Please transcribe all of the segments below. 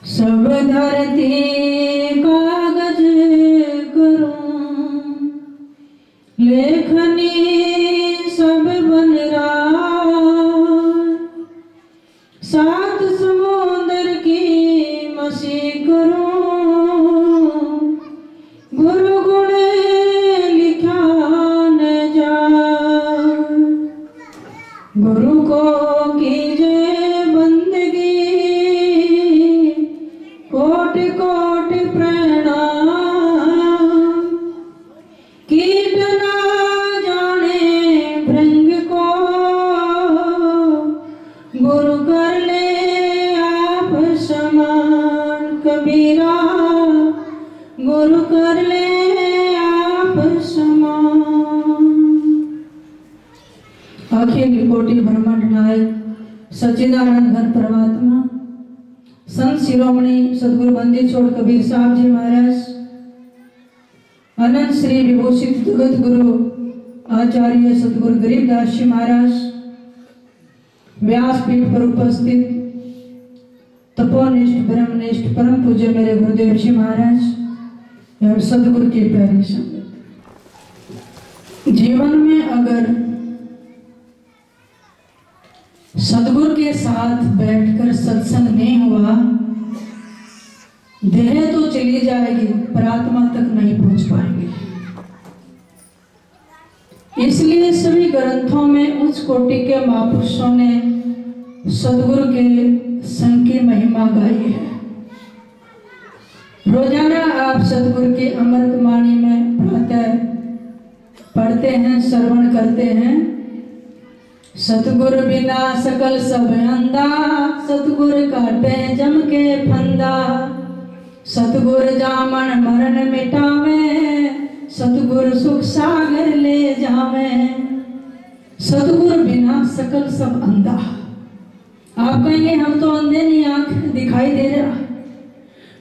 सब धरती कागज करूं, लेखनी सब बन रहा, सात समुद्र की मसी करूं, गुरु गुण लिखा न जा, गुरु को कीजिए बंदगी, कोटि कोटि प्रणाम, कीट ना जाने भृंग को, गुरु कर ले आप समान, कबीरा गुरु कर ले आप समान। अखिल कोटि ब्रह्मांड नायक सच्चिदानंद घन परमात्मा संत शिरोमणि सदगुरु बंदी छोड़ कबीर साहब जी महाराज, अनंत श्री विभूषित जगत गुरु आचार्य सदगुरु गरीबदास जी महाराज, व्यासपीठ पर उपस्थित तपोनिष्ठ ब्रह्मनिष्ठ परम पूज्य मेरे गुरुदेव जी महाराज एवं सदगुरु की प्यारी संगत। जीवन में अगर सदगुरु के साथ बैठकर सत्संग नहीं हुआ, देह तो चली जाएगी पर आत्मा तक नहीं पहुंच पाएंगे। इसलिए सभी ग्रंथों में उच्च कोटि के महापुरुषों ने सदगुरु के संग की महिमा गाई है। रोजाना आप सदगुरु की अमृत वाणी में प्रातः पढ़ते हैं, श्रवण करते हैं। सतगुरु बिना सकल सब अंधा, सतगुरु काटे जम के फंदा, सतगुरु जामन मरण मिटावे, सतगुरु सुख सागर ले जावे। सतगुरु बिना सकल सब अंधा। आप कहेंगे हम तो अंधे नहीं, आंख दिखाई दे रहा,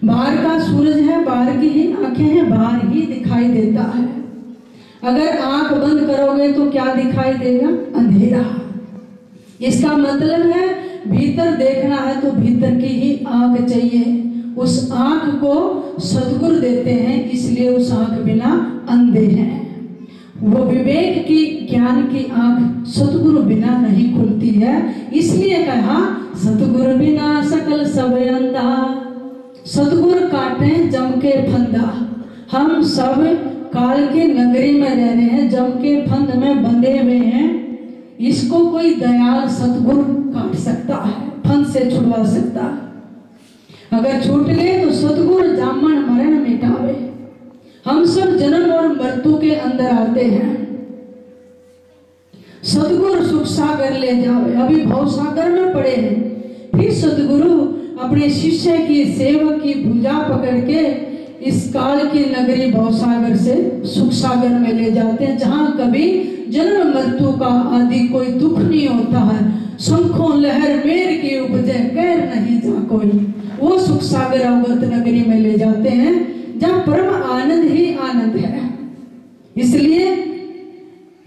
बाहर का सूरज है, बाहर की ही आंखें हैं, बाहर ही दिखाई देता है। अगर आंख बंद करोगे तो क्या दिखाई देगा? अंधेरा। इसका मतलब है भीतर देखना है तो भीतर की ही आंख चाहिए। उस आंख को सतगुरु देते हैं, इसलिए उस आंख बिना अंधे हैं। वो विवेक की ज्ञान की आंख सतगुरु बिना नहीं खुलती है, इसलिए कहा सतगुरु बिना सकल सब अंधा, सतगुरु काटे जम के फंदा। हम सब काल के नगरी में रह रहे हैं, जम के फंद में बंधे हुए हैं। इसको कोई दयाल सतगुरु काट सकता है, फंद से छुड़वा सकता है। अगर छूट ले तो सतगुरु जामन मरण मिटावे। हम सब जन्म और मृत्यु के अंदर आते हैं, सतगुरु सुख सागर ले जावे। अभी भव सागर में पड़े हैं, फिर सतगुरु अपने शिष्य की सेवक की भुजा पकड़ के इस काल की नगरी भवसागर से सुख सागर में ले जाते हैं, जहां कभी जन्म मृत्यु का आदि कोई दुख नहीं होता है। शंखों लहर मेर की उपजे, कैर नहीं जा कोई। वो सुख सागर अवगत नगरी में ले जाते हैं, जहां परम आनंद ही आनंद है। इसलिए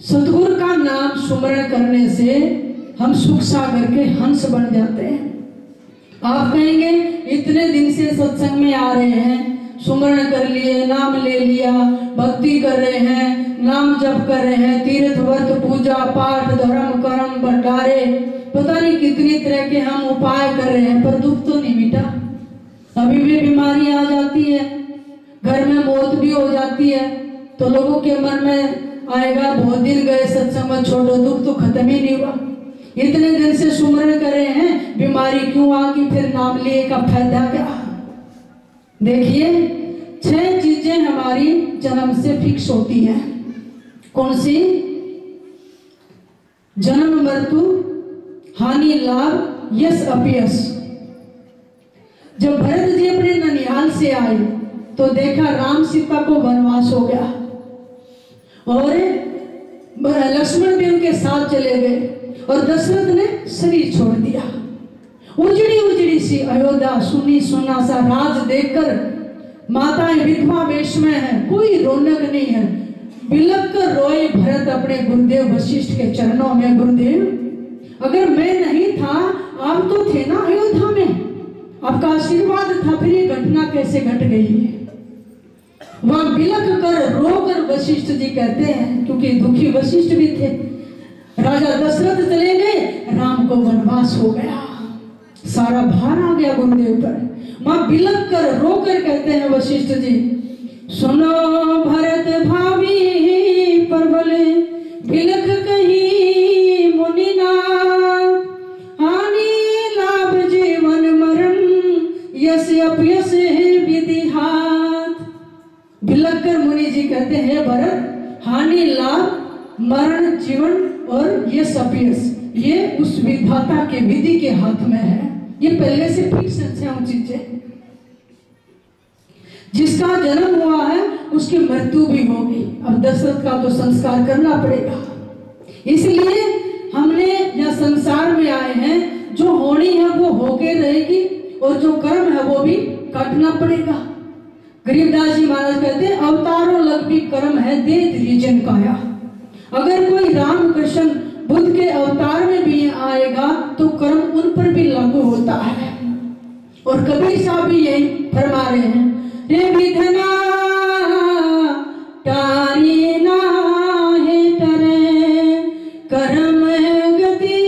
सतगुरु का नाम सुमरण करने से हम सुख सागर के हंस बन जाते हैं। आप कहेंगे इतने दिन से सत्संग में आ रहे हैं, सुमरण कर लिए, नाम ले लिया, भक्ति कर रहे हैं, नाम जप कर रहे हैं, तीर्थ व्रत पूजा पाठ धर्म कर्म भंडारे, पता नहीं कितनी तरह के हम उपाय कर रहे हैं, पर दुख तो नहीं मिटा। अभी भी बीमारी आ जाती है, घर में मौत भी हो जाती है, तो लोगों के मन में आएगा बहुत दिन गए सत्संग में, छोड़ो, दुख तो खत्म ही नहीं हुआ। इतने दिन से सुमरण कर रहे हैं, बीमारी क्यों आ गई, फिर नाम लिए का फायदा क्या? देखिए 6 चीजें हमारी जन्म से फिक्स होती हैं। कौन सी? जन्म मृत्यु, हानि लाभ, यश अपयश। जब भरत जी अपने ननिहाल से आए तो देखा राम सीता को वनवास हो गया और लक्ष्मण भी उनके साथ चले गए और दशरथ ने शरीर छोड़ दिया। उजड़ी उजड़ी सी अयोध्या, सुनी सुना सा राज देखकर माताएं विधवा वेश में है, कोई रौनक नहीं है। बिलक कर रोए भरत अपने गुरुदेव वशिष्ठ के चरणों में, गुरुदेव अगर मैं नहीं था आप तो थे ना अयोध्या में, आपका आशीर्वाद था, फिर ये घटना कैसे घट गई है? वहां बिलख कर रोकर वशिष्ठ जी कहते हैं, क्योंकि दुखी वशिष्ठ भी थे, राजा दशरथ चले गए, राम को वनवास हो गया, सारा भार आ गया गुरुदेव पर। मां बिलख कर रोकर कहते हैं वशिष्ठ जी, सुनो भरत भावी प्रबल बिलख कही मुनिनाथ, हानि लाभ जीवन मरण यश अपयश विधि हाथ। बिलख कर मुनि जी कहते हैं, भरत हानि लाभ मरण जीवन और यश अपयश ये उस विधाता के विधि के हाथ में है। ये पहले से फिक्स है चीजें। जिसका जन्म हुआ है उसकी मृत्यु भी होगी। अब दशरथ का तो संस्कार करना पड़ेगा, इसलिए हमने या संसार में आए हैं, जो होनी है वो होके रहेगी और जो कर्म है वो भी काटना पड़ेगा। गरीबदास जी महाराज कहते हैं, अवतारों लग भी कर्म है दे रीजन काया। अगर कोई राम कृष्ण बुद्ध के अवतार में भी आएगा तो कर्म उन पर भी लागू होता है। और कबीर साहब भी यही फरमा रहे हैं, रे विधना टारी नाहे टरे कर्म गति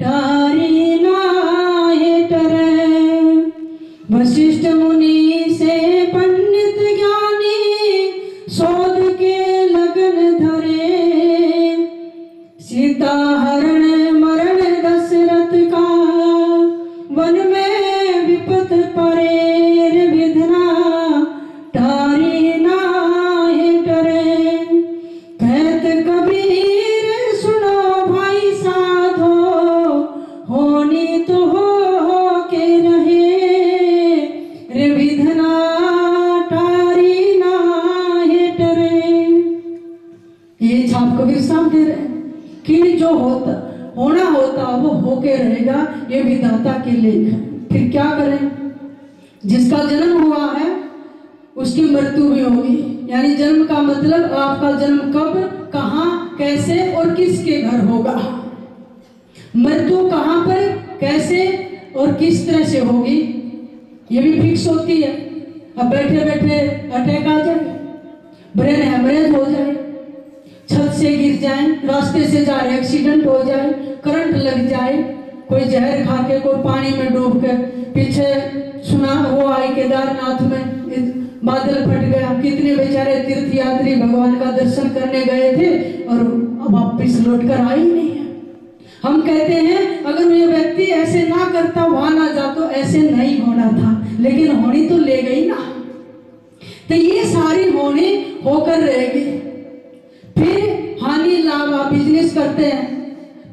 टारी नाहे टरे। वशिष्ठ मुनि से पंडित ज्ञानी शोध के लगन धरे, सीता हरण मरण दशरथ का वन में विपत परे। विधना टारी नाहे टरे, कहत कबीर सुनो भाई साधो, होनी तो हो के रहे, रे विधना टारी नाहे टरे। ये छाप कबीर साहब दे रहे कि जो होना होता वो होके रहेगा, ये विधाता के लेख है। फिर क्या करें? जिसका जन्म हुआ है उसकी मृत्यु भी होगी। यानी जन्म का मतलब आपका जन्म कब, कहां, कैसे और किसके घर होगा। मृत्यु कहां पर, कैसे और किस तरह से होगी ये भी फिक्स होती है। अब बैठे बैठे अटैक आ जाए, ब्रेन हेमरेज हो जाए, छत से गिर जाए, रास्ते से जा रहे एक्सीडेंट हो जाए, करंट लग जाए, कोई जहर खा के, कोई पानी में डूब के। पीछे सुना हुआ है केदारनाथ में बादल फट गया, कितने बेचारे तीर्थ यात्री भगवान का दर्शन करने गए थे और वापिस लौट कर आ ही नहीं है। हम कहते हैं अगर ये व्यक्ति ऐसे ना करता, वहां ना जाता, ऐसे नहीं होना था, लेकिन होनी तो ले गई ना। तो ये सारी होनी होकर रहेगी। फिर हानि लाभ, आप बिजनेस करते हैं,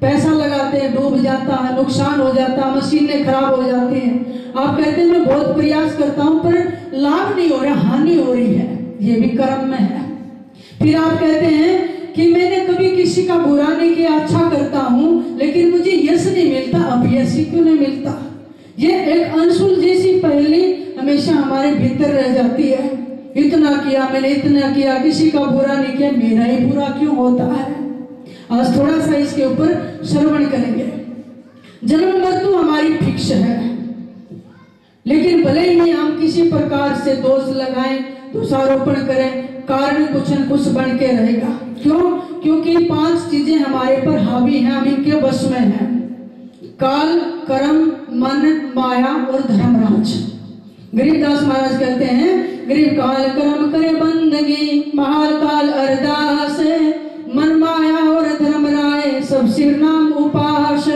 पैसा लगाते हैं, डूब जाता है, नुकसान हो जाता है, मशीनें खराब हो जाती हैं। आप कहते हैं मैं बहुत प्रयास करता हूं पर लाभ नहीं हो रहा, हानि हो रही है, ये भी कर्म में है। फिर आप कहते हैं कि मैंने कभी किसी का बुरा नहीं किया, अच्छा करता हूं, लेकिन मुझे यश नहीं मिलता, अब यश क्यों नहीं मिलता? ये एक अंशुल जैसी पहेली हमेशा हमारे भीतर रह जाती है। इतना किया मैंने, इतना किया, किसी का बुरा नहीं किया, मेरा ही बुरा क्यों होता है? आज थोड़ा सा इसके ऊपर श्रवण करेंगे। जन्म मृत्यु हमारी फिक्स है, लेकिन भले ही हम किसी प्रकार से दोष लगाएं, दोषारोपण करें, कारण कुछ न कुछ बन के रहेगा। क्यों? क्योंकि 5 चीजें हमारे पर हावी हैं, हम इनके वश में हैं। काल, कर्म, मन, माया और धर्मराज। गरीबदास महाराज कहते हैं, गरीब काल कर्म करे बंदगी, महाल काल अरदास, मन माया और धर्म राय सब सिर नाम उपास।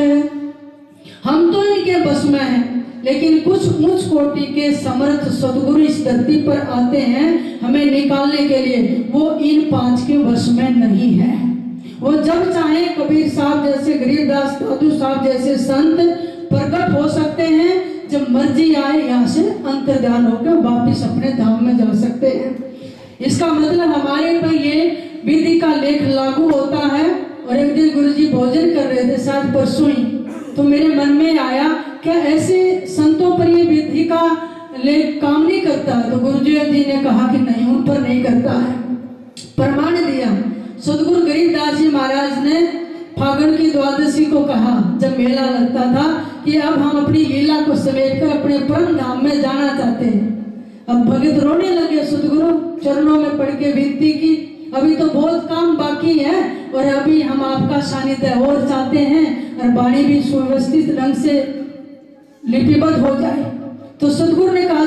हम तो इनके बस में हैं, लेकिन कुछ उच्च कोटि के समर्थ सदगुरु इस धरती पर आते हैं हमें निकालने के लिए, वो इन 5 के वश में नहीं है। वो जब चाहे कबीर साहब जैसे, गरीबदास दादू साहब जैसे संत प्रकट हो सकते हैं, जब मर्जी आए यहाँ से अंतर्ध्यान होकर वापिस अपने धाम में जा सकते हैं। इसका मतलब हमारे पर ये विधि का लेख लागू होता है। और एक दिन गुरुजी भोजन कर रहे थे, शायद परसों ही, तो मेरे मन में आया क्या ऐसे संतों पर ये विधि का लेख काम नहीं करता? तो गुरुजी जी ने कहा कि नहीं, उन पर नहीं करता है। प्रमाण दिया। सदगुरु गरीबदास जी महाराज ने फागुन की द्वादशी को कहा, जब मेला लगता था कि अब हम अपनी लीला को समेटकर अपने परम धाम में जाना चाहते हैं। अब भगत रोने लगे, सतगुरु चरणों में पड़ के विनती की, अभी तो बहुत काम बाकी है और अभी हम आपका सानिध्य और चाहते हैं और वाणी भी सुव्यवस्थित ढंग से लिपिबद्ध हो जाए। तो सतगुरु ने कहा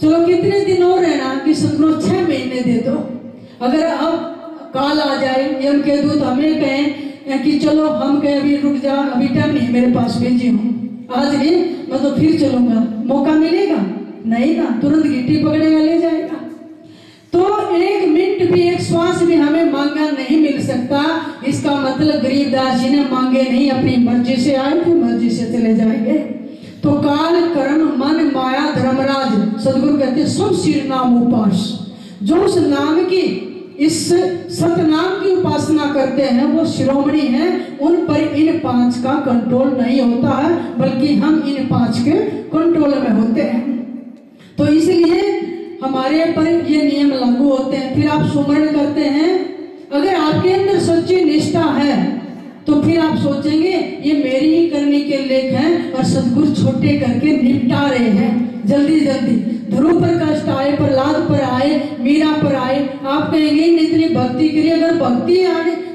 चलो कितने दिन और रहना, कि सतगुरु 6 महीने दे दो। अगर अब काल आ जाए, यम के दूत हमें कहें कि चलो, हम कहें अभी रुक जा, अभी टाइम नहीं मेरे पास, भेजी हूँ आज नहीं, मैं तो फिर चलूंगा, मौका मिलेगा नहीं ना, तुरंत गिट्टी पकड़ेगा ले जाएगा। तो 1 मिनट भी, 1 श्वास भी हमें मांगा नहीं मिल सकता। इसका मतलब गरीबदास जी ने मांगे नहीं, अपनी मर्जी से आए थे, मर्जी से चले जाएंगे। तो काल कर्म मन माया धर्मराज, सदगुरु कहते सब सिर नाम उपास। जो उस नाम की, इस सतनाम की उपासना करते हैं वो शिरोमणि हैं, उन पर इन 5 का कंट्रोल नहीं होता है, बल्कि हम इन 5 के कंट्रोल में होते हैं। तो इसलिए हमारे पर ये नियम लागू होते हैं। फिर आप सुमरण करते हैं, अगर आपके अंदर सच्ची निष्ठा है तो फिर आप सोचेंगे ये मेरी ही करने के लेख हैं और सदगुरु छोटे करके निपटा रहे हैं जल्दी जल्दी। ध्रुव पर कष्ट आए, प्रहलाद पर आए, मीरा पर आए, आप कहेंगे इतनी भक्ति करिए, अगर भक्ति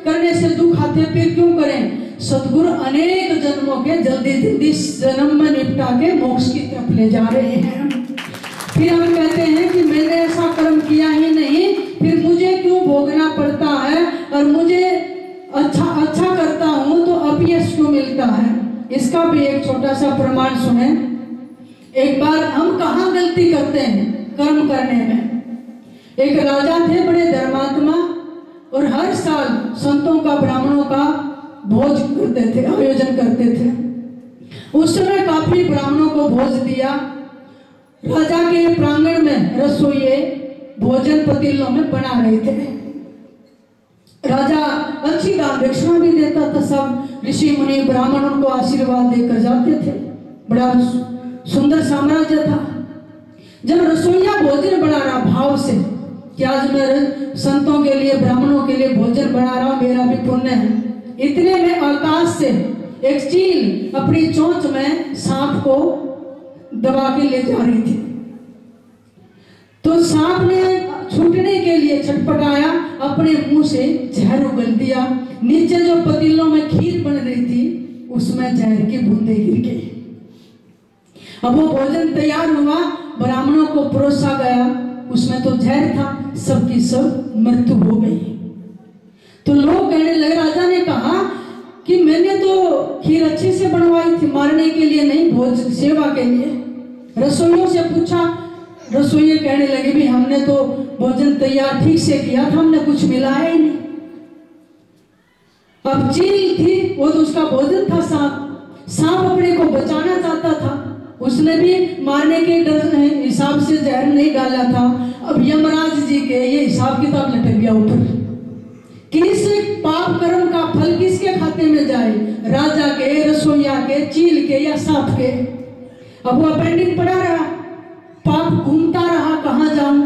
करने से दुख आते फिर क्यों करें। सदगुरु अनेक जन्मों के जल्दी जल्दी जन्म में निपटा के मोक्ष की तरफ ले जा रहे हैं। फिर हम कहते हैं कि मैंने ऐसा कर्म किया ही नहीं, फिर मुझे क्यों भोगना पड़ता है, और मुझे अच्छा करता हूं तो अपयश क्यों मिलता है। इसका भी एक छोटा सा प्रमाण सुने। एक बार हम कहाँ गलती करते हैं कर्म करने में। एक राजा थे बड़े धर्मात्मा, और हर साल संतों का, ब्राह्मणों का भोज करते थे, आयोजन करते थे। उस समय काफी ब्राह्मणों को भोज दिया। राजा के प्रांगण में रसोइये भोजन पतीलों में बना रहे थे। राजा अच्छी दान दक्षिणा भी देता था, सब ऋषि मुनि ब्राह्मणों को आशीर्वाद देकर जाते थे। बड़ा सुंदर साम्राज्य था। जब रसोइया भोजन बना रहा भाव से कि आज मैं संतों के लिए, ब्राह्मणों के लिए भोजन बना रहा हूं, मेरा भी पुण्य है, इतने में आकाश से एक चील अपनी चोंच में सांप को दबा के ले जा रही थी। तो सांप ने छूटने के लिए छटपटाया, अपने मुंह से जहर उगल दिया। नीचे जो पतीलों में खीर बन रही थी उसमें जहर की बूंदें गिर गई। अब वो भोजन तैयार हुआ, ब्राह्मणों को परोसा गया, उसमें तो जहर था, सबकी सब मृत्यु हो गई। तो लोग कहने लगे, राजा ने कहा कि मैंने तो खीर अच्छे से बनवाई थी, मारने के लिए नहीं, भोज सेवा के लिए। रसोइयों से पूछा, रसोइये कहने लगे भी हमने तो भोजन तैयार ठीक से किया था, हमने कुछ मिलाया ही नहीं। अब चील थी, वो तो उसका भोजन था सांप। सांप अपने को बचाना चाहता था, उसने भी मारने के डर हिसाब से जहर नहीं डाला था। अब यमराज जी के ये हिसाब किताब लटक गया ऊपर, किस पाप कर्म का फल किसके खाते में जाए, राजा के, रसोइया के, चील के या सांप के। अब वो पेंडिंग पड़ा रहा, पाप घूमता रहा, कहां जाऊं।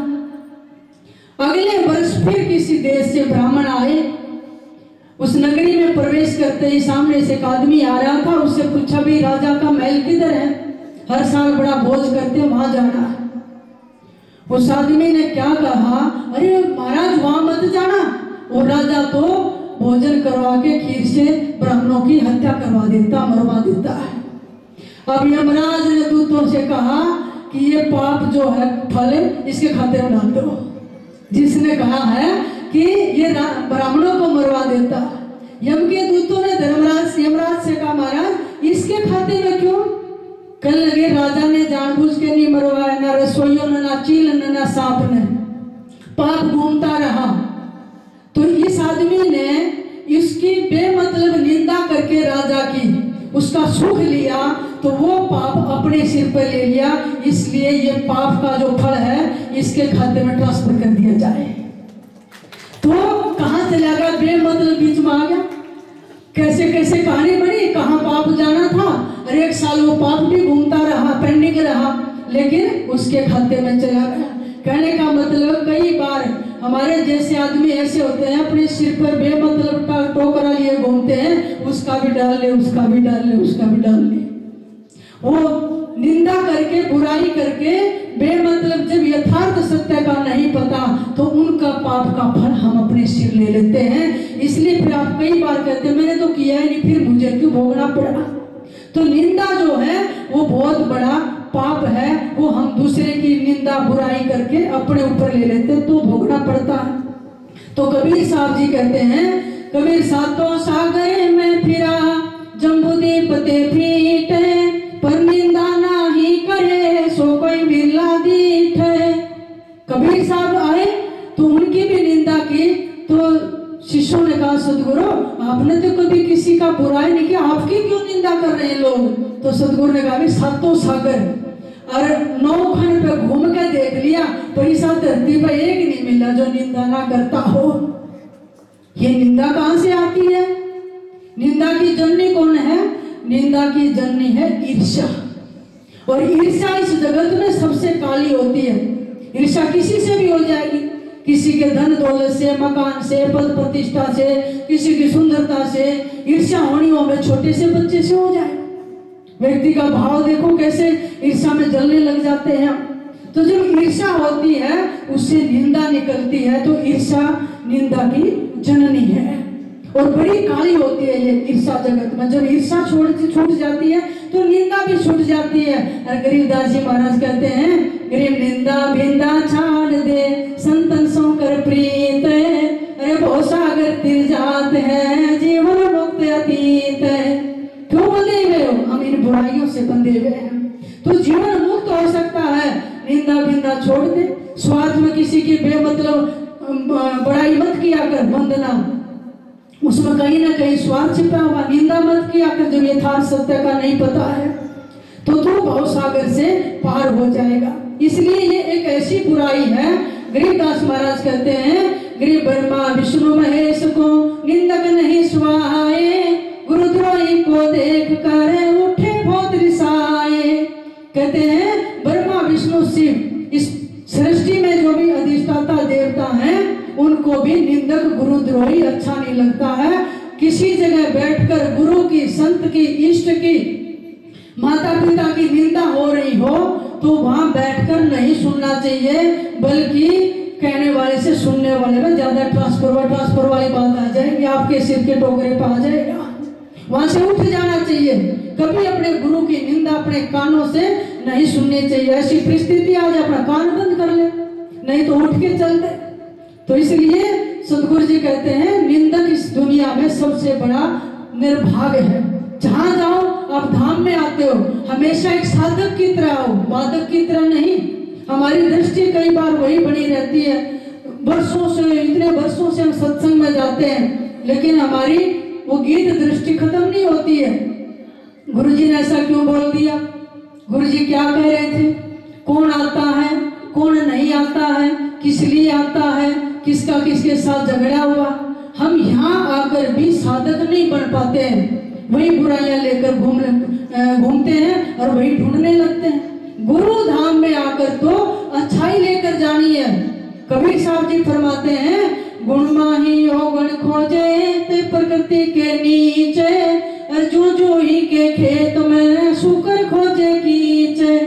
अगले वर्ष फिर किसी देश से ब्राह्मण आए, उस नगरी में प्रवेश करते ही सामने से एक आदमी आ रहा था। उससे पूछा भी राजा का महल किधर है, हर साल बड़ा भोज करते वहां जाना है। उस आदमी ने क्या कहा, अरे महाराज वहां मत जाना, वो राजा तो भोजन करवा के खीर से ब्राह्मणों की हत्या करवा देता, मरवा देता है। अब यमराज ने दूतों से कहा कि ये पाप जो है फल इसके खाते में डाल दो, जिसने कहा है कि ये ब्राह्मणों को मरवा देता। यम के दूतों ने यमराज से कहा, महाराज इसके खाते में क्यों। कहने लगे, राजा ने जानबूझ के नहीं मरवाया, ना रसोइयों ने, ना चील ने, ना सांप ने, पाप घूमता रहा। तो इस आदमी ने इसकी बेमतलब निंदा करके राजा की उसका सुख लिया, तो वो पाप अपने सिर पर ले लिया। इसलिए ये पाप का जो फल है इसके खाते में ट्रांसफर कर दिया जाए। तो कहां चला गया, बेमतलब बीच में आ गया। कैसे कैसे कहानी बनी, कहां पाप जाना था, और 1 साल वो पाप भी घूमता रहा, पेंडिंग रहा, लेकिन उसके खाते में चला गया। कहने का मतलब कई बार हमारे जैसे आदमी ऐसे होते हैं, अपने सिर पर बेमतलब का टोकरा लिए घूमते हैं, उसका भी डाल ले, उसका भी डाल ले, उसका भी डाल ले। वो निंदा करके, बुराई करके, बेमतलब जब यथार्थ सत्य का नहीं पता तो उनका पाप का फल हम अपने सिर ले लेते हैं। इसलिए फिर आप कई बार कहते हैं मैंने तो किया ही नहीं, फिर मुझे क्यों भोगना पड़ा। तो निंदा जो है वो बहुत बड़ा पाप है, वो हम दूसरे की निंदा बुराई करके अपने ऊपर ले लेते हैं तो भोगना पड़ता है। तो कबीर साहब जी कहते हैं, कबीर सातों सागर में फिरा जम्बूदीप ते पीटे, पर निंदा नाही करे सो कोई बिरला दीठे। कबीर साहब आए तो उनकी भी निंदा की, तो शिष्यों ने कहा सदगुरु आपने तो कभी किसी का बुराई नहीं किया, आपकी क्यों निंदा कर रहे हैं लोग। तो सदगुरु ने कहा सातों सागर और 9 खंड पे घूम के देख लिया, पैसा धरती पे एक नहीं मिला जो निंदा ना करता हो। ये निंदा कहां से आती है? निंदा की जननी कौन है? निंदा की जननी है ईर्ष्या। और ईर्ष्या इस जगत में सबसे काली होती है। ईर्ष्या किसी से भी हो जाएगी, किसी के धन दौलत से, मकान से, पद प्रतिष्ठा से, किसी की सुंदरता से। ईर्ष्या होनी हो में छोटे से बच्चे से हो जाए। व्यक्ति का भाव देखो कैसे ईर्ष्या में जलने लग जाते हैं। तो जब ईर्ष्या होती है उससे निंदा निकलती है, तो ईर्ष्या निंदा की जननी है और बड़ी काली होती है ये ईर्ष्या जगत में। जब ईर्ष्या छूट जाती है तो निंदा भी छूट जाती है। और गरीबदास जी महाराज कहते हैं, गरीब निंदा भिंदा छाड़ दे संतन सो कर प्रीत, अरे बहुत सागर तिर जात है जीवन मुक्त अतीत। क्यों बंधे हुए हो? हम इन बुराइयों से बंधे हुए हैं। तो जीवन मुक्त हो सकता है, निंदा भिंदा छोड़ दे। स्वार्थ में किसी की बेमतलब बड़ाई मत किया कर, वंदना उसमें कहीं ना कहीं स्वार्थ छिपा हुआ। निंदा मत किया कर जब यथार्थ सत्य का नहीं पता है, तो तू भव सागर से पार हो जाएगा। इसलिए ये एक ऐसी बुराई है। गरीबदास महाराज कहते हैं, गरीब ब्रह्मा विष्णु महेश को निंदक नहीं सुहाए, गुरुद्रोही को देख कर उठे बहुत रिसाए। कहते हैं ब्रह्मा विष्णु शिव इस सृष्टि में जो भी अधिष्ठाता देवता हैं उनको भी निंदक गुरुद्रोही अच्छा नहीं लगता है। किसी जगह बैठकर गुरु की, संत की, इष्ट की, माता पिता की निंदा हो रही हो तो वहां बैठकर नहीं सुनना चाहिए, बल्कि कहने वाले से सुनने वाले में ज्यादा ट्रांसफर वाली बात आ जाएगी, आपके सिर के टोकरे पर आ जाएगा। वहां से उठ जाना चाहिए। कभी अपने गुरु की निंदा अपने कानों से नहीं सुननी चाहिए। ऐसी परिस्थिति आ जाए अपना कान बंद कर ले, नहीं तो उठ के चल दे। तो इसलिए सदगुरु जी कहते हैं निंदक इस दुनिया में सबसे बड़ा निर्भाग्य है। जहां जाओ आप धाम में आते हो हमेशा एक साधक की तरह हो, वादक की तरह नहीं। हमारी दृष्टि कई बार वही बनी रहती है। वर्षों से, इतने वर्षों से हम सत्संग में जाते हैं, लेकिन हमारी वो गीत दृष्टि खत्म नहीं होती है। गुरुजी ने ऐसा क्यों बोल दिया, गुरुजी क्या कह रहे थे, कौन आता है कौन नहीं आता है, किस लिए आता है, किसका किसके साथ झगड़ा हुआ। हम यहाँ आकर भी साधक नहीं बन पाते हैं, वही बुराइयां लेकर घूमते हैं और वही ढूंढने लगते हैं। गुरु धाम में आकर तो अच्छाई लेकर जानी है। कबीर साहब जी फरमाते हैं, गुण माही अवगुण खोजे ते प्रकृति के नीचे, जो जो ही के खेत में शुकर खोजे कीचे।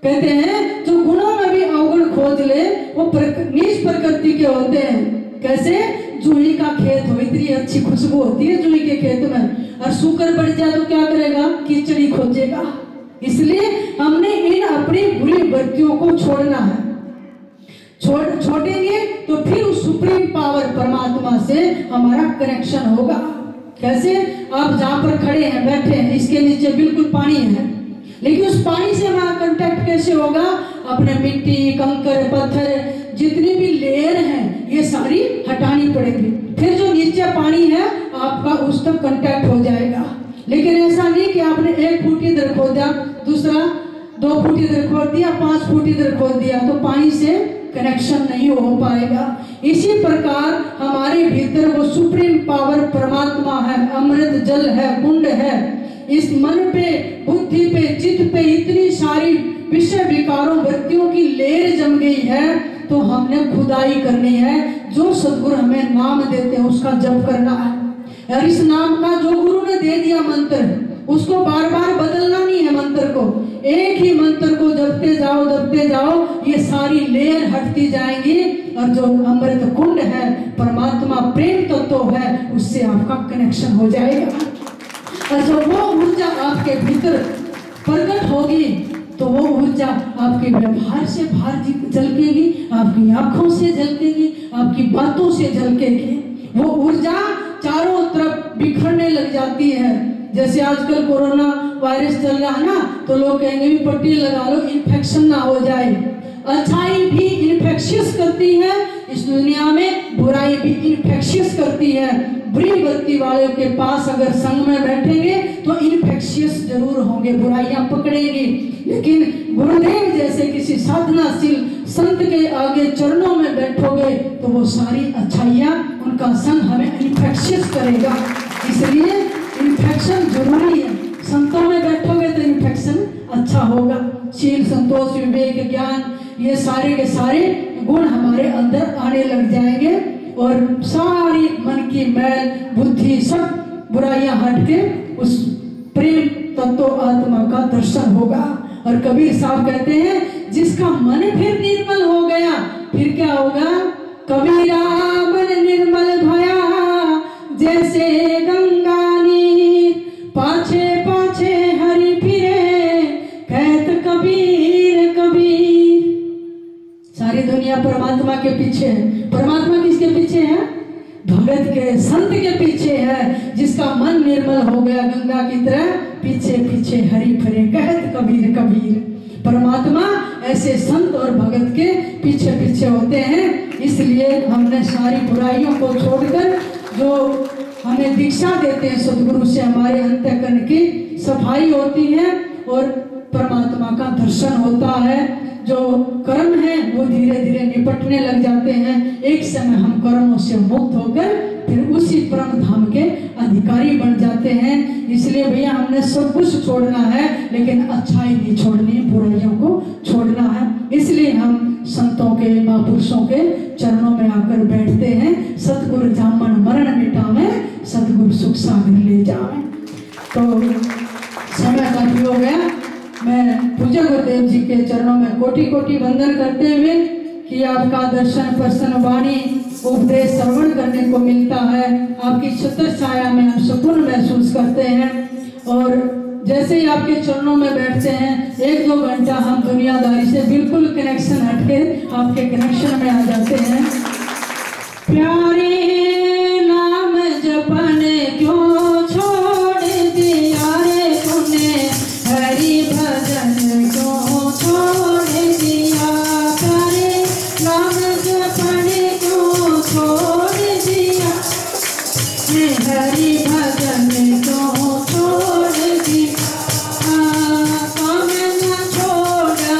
कहते हैं जो गुणों में भी अवगुण खोज ले वो नीच प्रकृति के होते हैं। कैसे? जूही का खेत हो, इतनी अच्छी खुशबू होती है जूही के खेत में, और शुकर बढ़ जाए तो क्या करेगा, कीचड़ी खोजेगा। इसलिए हमने इन अपनी बुरी वृत्तियों को छोड़ना है। छोड़ेंगे तो फिर उस सुप्रीम पावर परमात्मा से हमारा कनेक्शन होगा। कैसे? आप जहाँ पर खड़े हैं, बैठे हैं, इसके नीचे बिल्कुल पानी है, लेकिन उस पानी से हमारा कांटेक्ट कैसे होगा? अपने मिट्टी, कंकर, पत्थर, जितनी भी लेयर हैं ये सारी हटानी पड़ेगी, फिर जो नीचे पानी है आपका उस तक कांटेक्ट हो जाएगा। लेकिन ऐसा नहीं कि आपने 1 फुट इधर खोद दिया, दूसरा 2 फुट इधर खोद दिया, 5 फुट इधर खोद दिया, तो पानी से कनेक्शन नहीं हो पाएगा। इसी प्रकार हमारे भीतर वो सुप्रीम पावर परमात्मा है, अमृत जल है, कुंड है। इस मन पे, बुद्धि पे, चित्त पे इतनी सारी विषय विकारों वृत्तियों की लेर जम गई है, तो हमने खुदाई करनी है। जो सदगुरु हमें नाम देते हैं उसका जप करना है, और इस नाम का जो गुरु ने दे दिया मंत्र उसको बार बार बदलना नहीं है मंत्र को, एक ही मंत्र को जपते जाओ, ये सारी लेयर हटती जाएंगी और जो अमृत कुंड है, परमात्मा प्रेम तत्व है, उससे आपका कनेक्शन हो जाएगा। और जब वो ऊर्जा आपके भीतर प्रकट होगी तो वो ऊर्जा आपके व्यवहार से बाहर झलकेगी, आपकी आंखों से झलकेगी, आपकी बातों से झलकेगी। वो ऊर्जा चारों तरफ बिखरने लग जाती है। जैसे आजकल कोरोना वायरस चल रहा है ना, तो लोग कहेंगे भी पट्टी लगा लो, इन्फेक्शन ना हो जाए। अच्छाई भी इन्फेक्शियस करती है इस दुनिया में, बुराई भी इन्फेक्शियस करती है। बुरी वृत्ति वाले के पास अगर संग में बैठेंगे तो इन्फेक्शियस जरूर होंगे, बुराइयां पकड़ेगी। लेकिन गुरुदेव जैसे किसी साधनाशील संत के आगे चरणों में बैठोगे तो वो सारी अच्छाइयां, उनका संग हमें इन्फेक्शियस करेगा। इसलिए इन्फेक्शन जरूरी है। संतों में बैठोगे तो इन्फेक्शन अच्छा होगा। शील, संतोष, विवेक, ज्ञान, ये सारे के सारे गुण हमारे अंदर आने लग जाएंगे और सारी मन की मैल बुद्धि सब बुराइयां हट के उस प्रेम तत्व आत्मा का दर्शन होगा। और कबीर साहब कहते हैं जिसका मन फिर निर्मल हो गया, फिर क्या होगा? कबीरा मन निर्मल भया जैसे गंगा नीर, पाछे पाछे हरि फिरे कहत कबीर कबीर। सारी दुनिया परमात्मा के पीछे है। परमात्मा किसके पीछे है? भगत के, संत के पीछे है। जिसका मन निर्मल हो गया गंगा की तरह, पीछे पीछे हरि फिरे कहत कबीर कबीर। परमात्मा ऐसे संत और भगत के पीछे पीछे होते हैं। इसलिए हमने सारी बुराइयों को छोड़कर जो हमें दीक्षा देते हैं सदगुरु से, हमारे अंतःकरण की सफाई होती है और परमात्मा का दर्शन होता है। जो कर्म है वो धीरे धीरे निपटने लग जाते हैं। एक समय हम कर्मों से मुक्त होकर फिर उसी परम धाम के अधिकारी बन जाते हैं। इसलिए भैया हमने सब कुछ छोड़ना है, लेकिन अच्छाई नहीं छोड़नी, बुराइयों को छोड़ना है। इसलिए हम संतों के, महापुरुषों के चरणों में आकर बैठते हैं। सतगुरु जामन मरण मिटावे, सतगुरु सुख सागर ले जावे। तो समय काफी हो गया। मैं पूज्य गुरुदेव जी के चरणों में कोटि कोटि वंदन करते हुए कि आपका दर्शन, प्रसन्न वाणी, उपदेश श्रवण करने को मिलता है। आपकी छत्र छाया में हम सुकून महसूस करते हैं। और जैसे ही आपके चरणों में बैठते हैं, 1-2 घंटा हम दुनियादारी से बिल्कुल कनेक्शन हटके आपके कनेक्शन में आ जाते हैं। प्यारे नाम जपन क्यों छोड़ दिया रे तूने, हरि भजन क्यों छोड़ दिया। प्यारे नाम जपन क्यों छोड़ दिया, हरि भजन क्यों छोड़ दिया। काम न छोड़ा,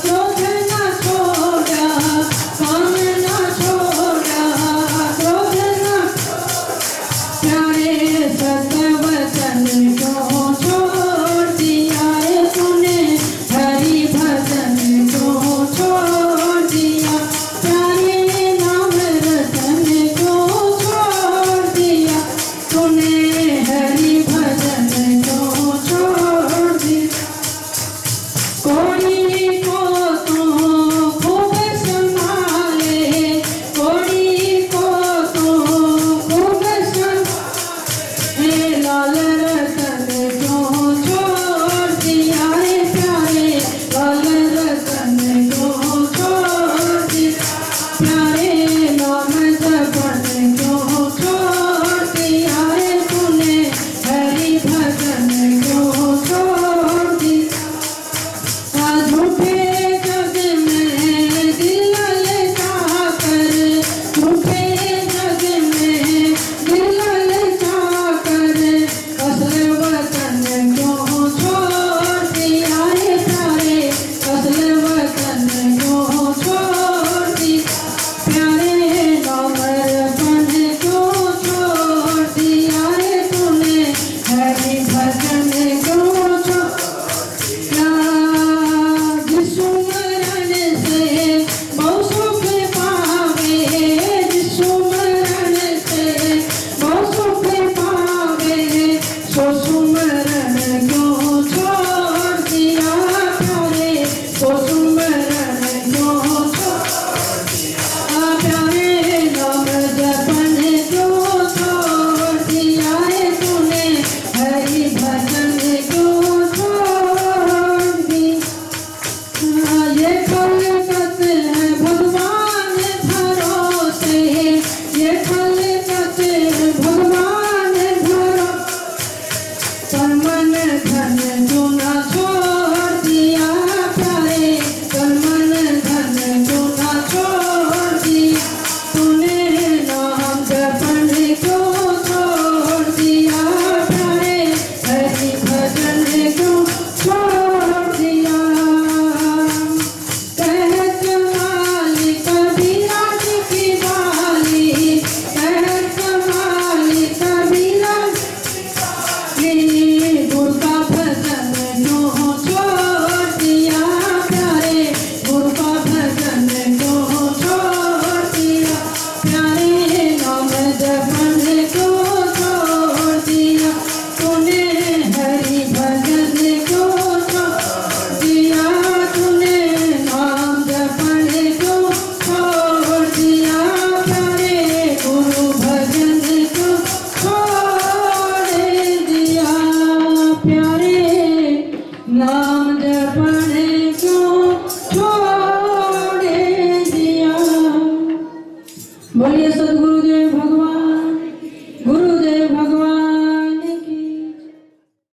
क्रोध न छोड़ा, काम न छोड़ा, क्रोध न। प्यारे सतवचन क्यों छोड़ दिया रे तूने, हरि भजन क्यों छोड़ दिया। प्यारे नाम रतन क्यों छोड़ दिया तूने, हरि भजन क्यों छोड़ दिया। कोड़ी को तू खूब संभाले, कोड़ी को तू खूब संभाले, लाल रतन क्यों छोड़ दिया रे प्यारे, लाल रतन क्यों छोड़ दिया। प्यारे नाम जपन क्यों छोड़ दिया रे तूने, हरि भजन क्यों छोड़ दिया। झूठे जग में दिल ललचा कर, झूठे जग में दिल ललचा कर, असल वतन क्यों छोड़ दिया रे प्यारे, असल वतन ये कल